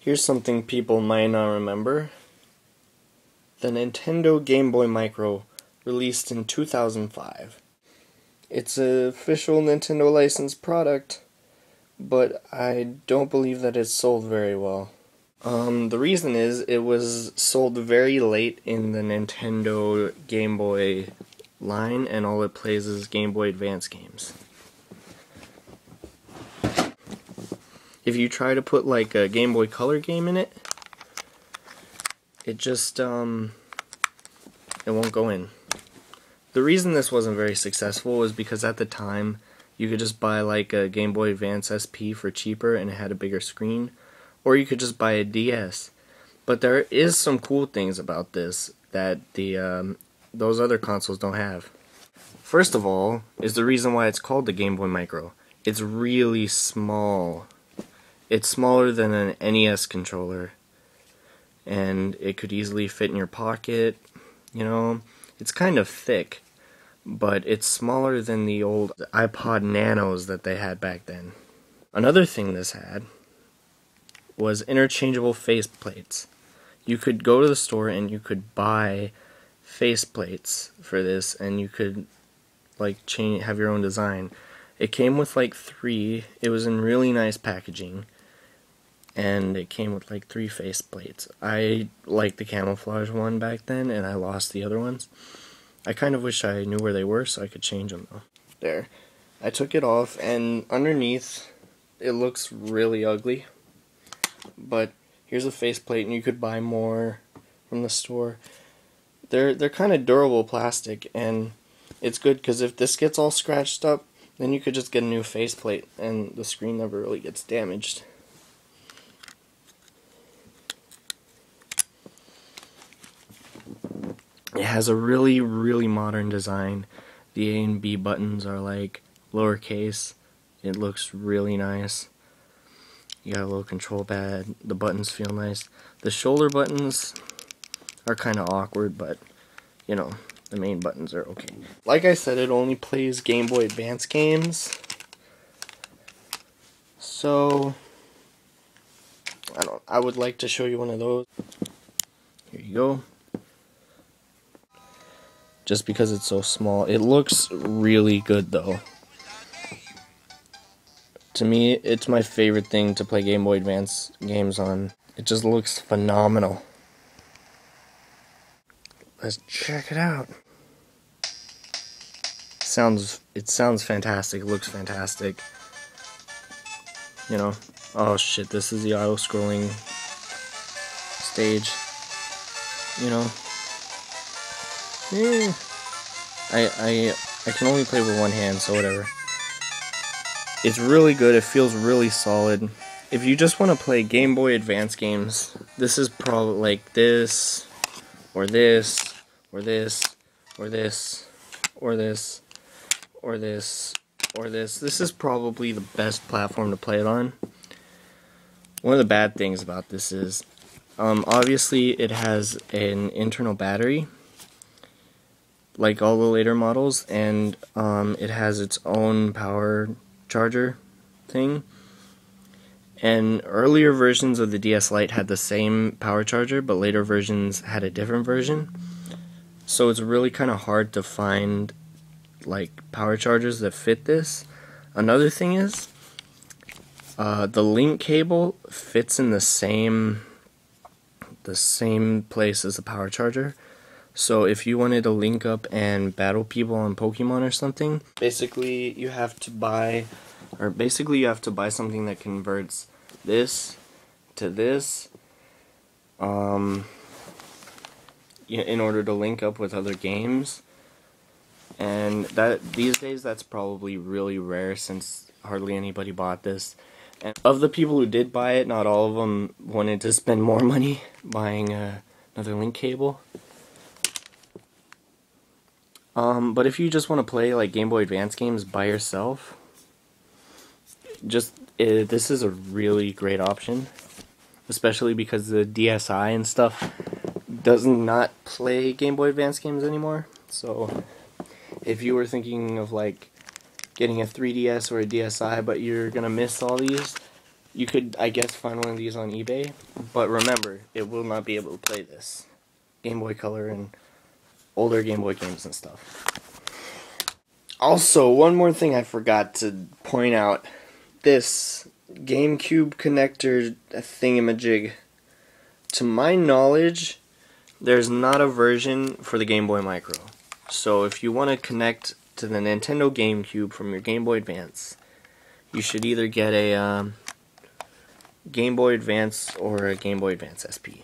Here's something people might not remember. The Nintendo Game Boy Micro, released in 2005. It's an official Nintendo licensed product, but I don't believe that it's sold very well. The reason is it was sold very late in the Nintendo Game Boy line, and all it plays is Game Boy Advance games. If you try to put like a Game Boy Color game in it, it just, it won't go in. The reason this wasn't very successful was because at the time, you could just buy like a Game Boy Advance SP for cheaper and it had a bigger screen, or you could just buy a DS. But there is some cool things about this that those other consoles don't have. First of all, is the reason why it's called the Game Boy Micro. It's really small. It's smaller than an NES controller, and it could easily fit in your pocket. You know, it's kind of thick, but it's smaller than the old iPod Nanos that they had back then. Another thing this had was interchangeable faceplates. You could go to the store and you could buy faceplates for this, and you could like have your own design. It came with like 3. It was in really nice packaging, and it came with like 3 faceplates. I liked the camouflage one back then, and I lost the other ones. I kind of wish I knew where they were so I could change them though. There. I took it off, and underneath it looks really ugly. But here's a faceplate, and you could buy more from the store. They're kind of durable plastic, and it's good because if this gets all scratched up, then you could just get a new faceplate and the screen never really gets damaged. It has a really, really modern design. The A and B buttons are like lowercase. It looks really nice. You got a little control pad. The buttons feel nice. The shoulder buttons are kind of awkward, but you know, the main buttons are okay. Like I said, it only plays Game Boy Advance games. So I would like to show you one of those. Here you go. Just because it's so small. It looks really good though. To me, it's my favorite thing to play Game Boy Advance games on. It just looks phenomenal. Let's check it out. It sounds fantastic. It looks fantastic. You know, oh shit, this is the auto-scrolling stage. You know, I can only play with one hand, so whatever. It's really good. It feels really solid. If you just want to play Game Boy Advance games, this is probably like this, or this, or this, or this, or this, or this, or this. This is probably the best platform to play it on. One of the bad things about this is, obviously it has an internal battery, like all the later models, and it has its own power charger thing. And earlier versions of the DS Lite had the same power charger, but later versions had a different version. So it's really kind of hard to find like power chargers that fit this. Another thing is, the link cable fits in the same place as the power charger. So if you wanted to link up and battle people on Pokemon or something, basically you have to buy something that converts this to this, in order to link up with other games. And that these days that's probably really rare, since hardly anybody bought this. And of the people who did buy it, not all of them wanted to spend more money buying another link cable. But if you just want to play like Game Boy Advance games by yourself, this is a really great option, especially because the DSi and stuff does not play Game Boy Advance games anymore. So if you were thinking of like getting a 3DS or a DSi, but you're gonna miss all these, You could, I guess, find one of these on eBay, but remember, it will not be able to play this Game Boy Color and older Game Boy games and stuff. Also, one more thing I forgot to point out. This GameCube connector thingamajig, to my knowledge, there's not a version for the Game Boy Micro. So if you want to connect to the Nintendo GameCube from your Game Boy Advance, you should either get a Game Boy Advance or a Game Boy Advance SP.